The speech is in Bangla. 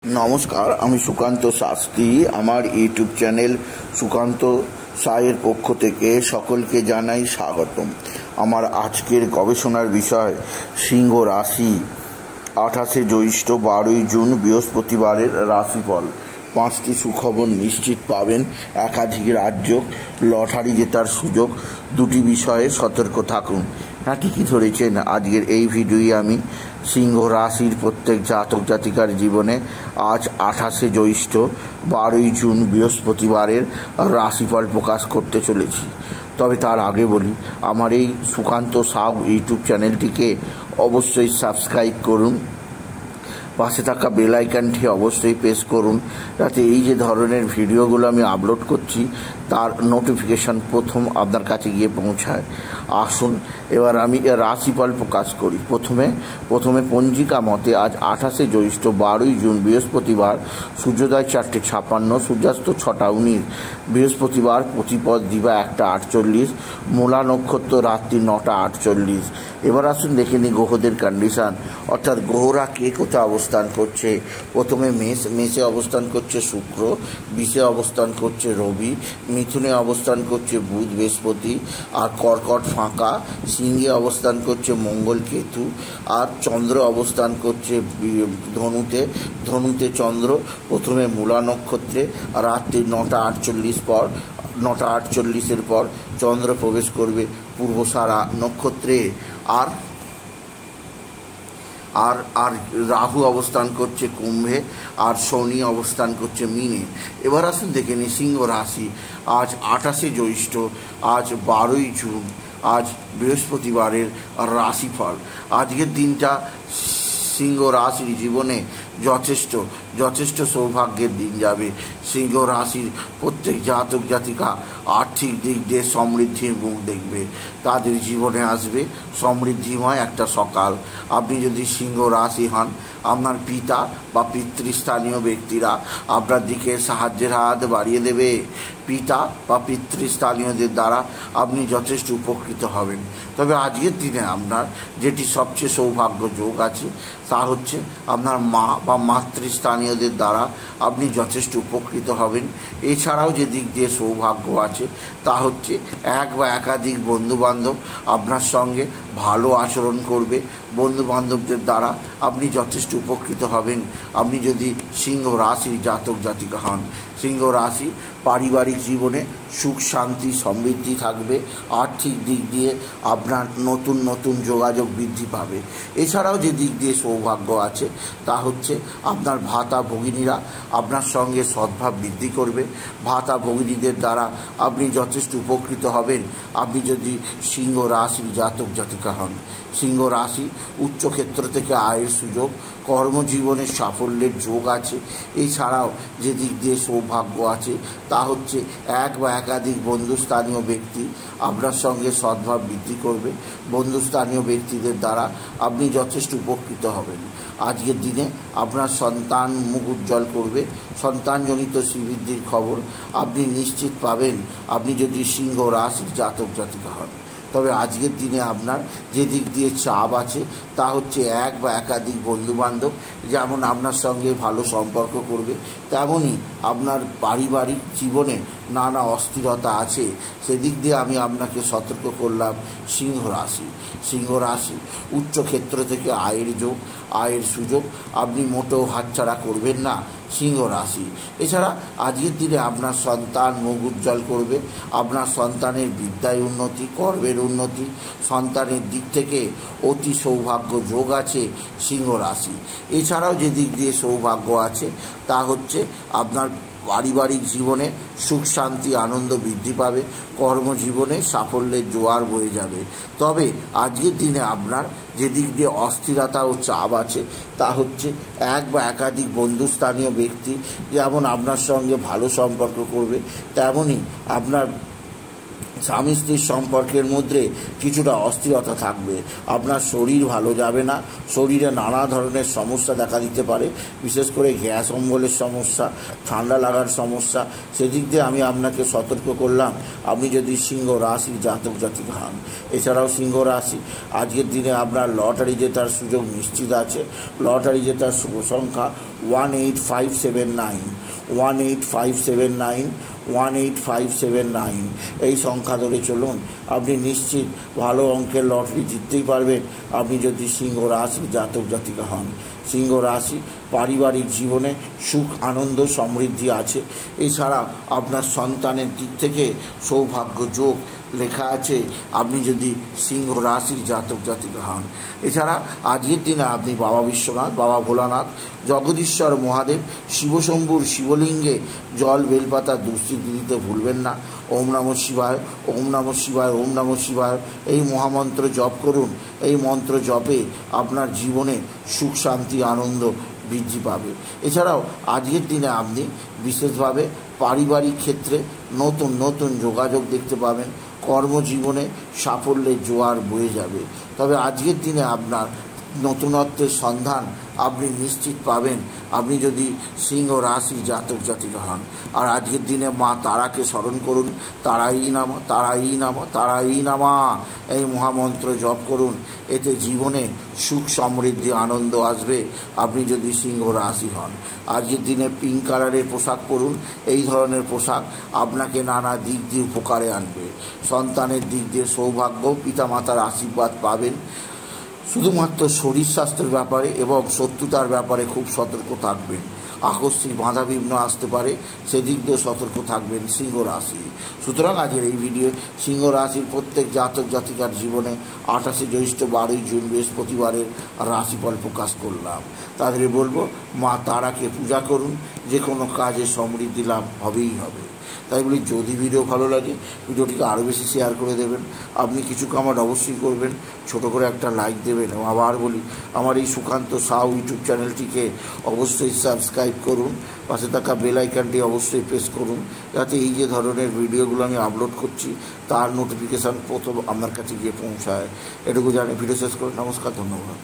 নমস্কার, আমি সুকান্ত শাস্ত্রী। আমার ইউটিউব চ্যানেল সুকান্ত সায়ের পক্ষ থেকে সকলকে জানাই স্বাগতম। আমার আজকের গবেষণার বিষয় সিংহ রাশি, 28শে জ্যৈষ্ঠ 12ই জুন বৃহস্পতিবারের রাশিফল। 5টি সুখবর নিশ্চিত পাবেন, একাধিক রাজ্য, লটারি জেতার সুযোগ। 2টি বিষয়ে সতর্ক থাকুন। হ্যাঁ, ঠিকই ধরেছেন। আজকের এই ভিডিওয়ে আমি সিংহ রাশির প্রত্যেক জাতক জাতিকার জীবনে আজ 28শে জ্যৈষ্ঠ 12ই জুন বৃহস্পতিবারের রাশিফল প্রকাশ করতে চলেছি। তবে তার আগে বলি, আমার এই সুকান্ত সাউ ইউটিউব চ্যানেলটিকে অবশ্যই সাবস্ক্রাইব করুন, পাশে থাকা বেল আইকনটি অবশ্যই প্রেস করুন, যাতে এই যে ধরনের ভিডিওগুলো আমি আপলোড করছি তার নোটিফিকেশান প্রথম আপনার কাছে গিয়ে পৌঁছায়। আসুন এবার আমি রাশিফল প্রকাশ করি। প্রথমে পঞ্জিকা মতে আজ 28শে জ্যৈষ্ঠ 12ই জুন বৃহস্পতিবার, সূর্যোদয় 4:56, সূর্যাস্ত 6:19। বৃহস্পতিবার প্রতিপদ দিবা 1:48, মূলা নক্ষত্র রাত্রি 9:48। এবার আসুন দেখে নিই গ্রহদের কন্ডিশান, অর্থাৎ গ্রহরা কে কোথায় অবস্থান করছে। প্রথমে মেষে অবস্থান করছে শুক্র, বিষে অবস্থান করছে রবি, মিথুনে অবস্থান করছে বুধ বৃহস্পতি, আর কর্কট ফাঁকা, সিংহে অবস্থান করছে মঙ্গল কেতু, আর চন্দ্র অবস্থান করছে ধনুতে চন্দ্র। প্রথমে মূলা নক্ষত্রে রাত্রি 9:48 পর চন্দ্র প্রবেশ করবে পূর্বসারা নক্ষত্রে। আর রাহু অবস্থান করছে কুম্ভে, আর শনি অবস্থান করছে মীনে। এবার আসুন দেখে নিই সিংহ রাশি, আজ 28শে জ্যৈষ্ঠ, আজ 12ই জুন, আজ বৃহস্পতিবারের রাশিফল। আজকের দিনটা সিংহ রাশির জীবনে যথেষ্ট সৌভাগ্যের দিন যাবে। সিংহ রাশির প্রত্যেক জাতক জাতিকা আর্থিক দিক দিয়ে সমৃদ্ধির মুখ দেখবে। তাদের জীবনে আসবে সমৃদ্ধিময় একটা সকাল। আপনি যদি সিংহ রাশি হন, আপনার পিতা বা পিতৃস্থানীয় ব্যক্তিরা আপনার দিকে সাহায্যের হাত বাড়িয়ে দেবে। পিতা বা পিতৃস্থানীয়দের দ্বারা আপনি যথেষ্ট উপকৃত হবেন। তবে আজকের দিনে আপনার যেটি সবচেয়ে সৌভাগ্য যোগ আছে তা হচ্ছে আপনার মা বা মাতৃস্থানীয়দের দ্বারা আপনি যথেষ্ট উপকৃত হবেন। এছাড়াও যে দিক দিয়ে সৌভাগ্য আছে তা হচ্ছে এক বা একাধিক বন্ধুবান্ধব আপনার সঙ্গে ভালো আচরণ করবে। বন্ধুবান্ধবদের দ্বারা আপনি যথেষ্ট উপকৃত হবেন আপনি যদি সিংহ রাশির জাতক জাতিকা হন। সিংহ রাশি পারিবারিক জীবনে সুখ শান্তি সমৃদ্ধি থাকবে। আর্থিক দিক দিয়ে আপনার নতুন যোগাযোগ বৃদ্ধি পাবে। এছাড়াও যে দিক দিয়ে সৌভাগ্য আছে তা হচ্ছে আপনার ভাতা ভগিনীরা আপনার সঙ্গে সদ্ভাব বৃদ্ধি করবে। ভাতা ভগিনীদের দ্বারা আপনি যথেষ্ট উপকৃত হবেন আপনি যদি সিংহ রাশির জাতক জাতিকা হন। সিংহ রাশি উচ্চক্ষেত্র থেকে আয়ের সুযোগ, কর্মজীবনে সাফল্যের যোগ আছে। এছাড়াও যে দিক দিয়ে সৌভাগ্য আছে তা হচ্ছে এক বা একাধিক বন্ধুস্থানীয় ব্যক্তি আপনার সঙ্গে সদ্ভাব বৃদ্ধি করবে। বন্ধুস্থানীয় ব্যক্তিদের দ্বারা আপনি যথেষ্ট উপকৃত হবেন। আজকের দিনে আপনার সন্তান মুখ উজ্জ্বল করবে। সন্তানজনিত শ্রীবৃদ্ধির খবর আপনি নিশ্চিত পাবেন আপনি যদি সিংহ রাশির জাতক জাতিকা হন। তবে আজকের দিনে আপনার যে দিক দিয়ে চাপ আছে তা হচ্ছে এক বা একাধিক বন্ধুবান্ধব যেমন আপনার সঙ্গে ভালো সম্পর্ক করবে, তেমনই আপনার পারিবারিক জীবনে নানা অস্থিরতা আছে। সেদিক দিয়ে আমি আপনাকে সতর্ক করলাম সিংহ রাশি উচ্চক্ষেত্র থেকে আয়ের সুযোগ আপনি মোটেও হাতছাড়া করবেন না সিংহ রাশি। এছাড়া আজকের দিনে আপনার সন্তান মুখ উজ্জ্বল করবে। আপনার সন্তানের বিদ্যায় উন্নতি, কর্মের উন্নতি, সন্তানের দিক থেকে অতি সৌভাগ্য যোগ আছে সিংহ রাশি। এছাড়াও যে দিক দিয়ে সৌভাগ্য আছে তা হচ্ছে আপনার পারিবারিক জীবনে সুখ শান্তি আনন্দ বৃদ্ধি পাবে। কর্মজীবনে সাফল্যের জোয়ার বয়ে যাবে। তবে আজকের দিনে আপনার যে দিক দিয়ে অস্থিরতা ও চাপ আছে তা হচ্ছে এক বা একাধিক বন্ধুস্থানীয় ব্যক্তি যেমন আপনার সঙ্গে ভালো সম্পর্ক করবে, তেমনই আপনার স্বামী স্ত্রীর সম্পর্কের মধ্যে কিছুটা অস্থিরতা থাকবে। আপনার শরীর ভালো যাবে না, শরীরে নানা ধরনের সমস্যা দেখা দিতে পারে, বিশেষ করে গ্যাস অম্বলের সমস্যা, ঠান্ডা লাগার সমস্যা। সেদিক দিয়ে আমি আপনাকে সতর্ক করলাম আপনি যদি সিংহ রাশির জাতক জাতিকা হন। এছাড়াও সিংহ রাশি আজকের দিনে আপনার লটারি জেতার সুযোগ নিশ্চিত আছে। লটারি জেতার শুভ সংখ্যা 18579 18579 18579 এই সংখ্যা ধরে চলুন। আপনি নিশ্চিত ভালো অঙ্কের লটারি জিততেই পারবেন আপনি যদি সিংহ রাশির জাতক জাতিকা হন। সিংহ রাশি পারিবারিক জীবনে সুখ আনন্দ সমৃদ্ধি আছে। এছাড়া আপনার সন্তানের দিক থেকে সৌভাগ্য যোগ লেখা আছে আপনি যদি সিংহ রাশির জাতক জাতিকা হন। এছাড়া আজকের দিনে আপনি বাবা বিশ্বনাথ, বাবা ভোলানাথ, জগদীশ্বর মহাদেব, শিবশম্ভুর শিবলিঙ্গে জল বেলপাতা দুস্থিতি দিতে ভুলবেন না। ওম নমঃ শিবায়, ওম নমঃ শিবায়, ওম নমঃ শিবায় এই মহামন্ত্র জপ করুন। এই মন্ত্র জপে আপনার জীবনে সুখ শান্তি আনন্দ বৃদ্ধি পাবে। এছাড়াও আজকের দিনে আপনি বিশেষভাবে পারিবারিক ক্ষেত্রে নতুন নতুন যোগাযোগ দেখতে পাবেন। কর্মজীবনে সাফল্যের জোয়ার বয়ে যাবে। তবে আজকের দিনে আপনার নতুনত্বের সন্ধান আপনি নিশ্চিত পাবেন আপনি যদি সিংহ রাশি জাতক জাতিকা হন। আর আজকের দিনে মা তারাকে স্মরণ করুন। তারাই নামা, তারাই নামা, তারাই নামা এই মহামন্ত্র জপ করুন। এতে জীবনে সুখ সমৃদ্ধি আনন্দ আসবে আপনি যদি সিংহ রাশি হন। আজকের দিনে পিঙ্ক কালারের পোশাক পরুন। এই ধরনের পোশাক আপনাকে নানা দিক দিয়ে উপকারে আনবে। সন্তানের দিক দিয়ে সৌভাগ্য, পিতামাতার আশীর্বাদ পাবেন। শুধুমাত্র শরীর স্বাস্থ্যের ব্যাপারে এবং শত্রুতার ব্যাপারে খুব সতর্ক থাকবেন। আকস্মিক বাধাবিঘ্ন আসতে পারে, সেদিক দিয়ে সতর্ক থাকবেন সিংহ রাশি। সুতরাং আজকের এই ভিডিও সিংহ রাশির প্রত্যেক জাতক জাতিকার জীবনে 28 জ্যৈষ্ঠ 12 জুন বৃহস্পতিবারের রাশিফল প্রকাশ করলাম। তাদের বলবো মা তারাকে পূজা করুন, যে কোনো কাজে সমৃদ্ধি লাভ হবেই হবে। তাই বলি যদি ভিডিও ভালো লাগে ভিডিওটিকে আরও বেশি শেয়ার করে দেবেন। আপনি কিছু কমেন্ট অবশ্যই করবেন, ছোট করে একটা লাইক দেবেন। এবং আবার বলি আমার এই সুকান্ত সাউ ইউটিউব চ্যানেলটিকে অবশ্যই সাবস্ক্রাইব করুন। পাশে থাকা বেল আইকনটি অবশ্যই প্রেস করুন যাতে এই যে ধরনের ভিডিওগুলো আমি আপলোড করছি তার নোটিফিকেশান প্রথম আপনার কাছে গিয়ে পৌঁছায়। এটুকু জানি ভিডিও শেষ করে নমস্কার, ধন্যবাদ।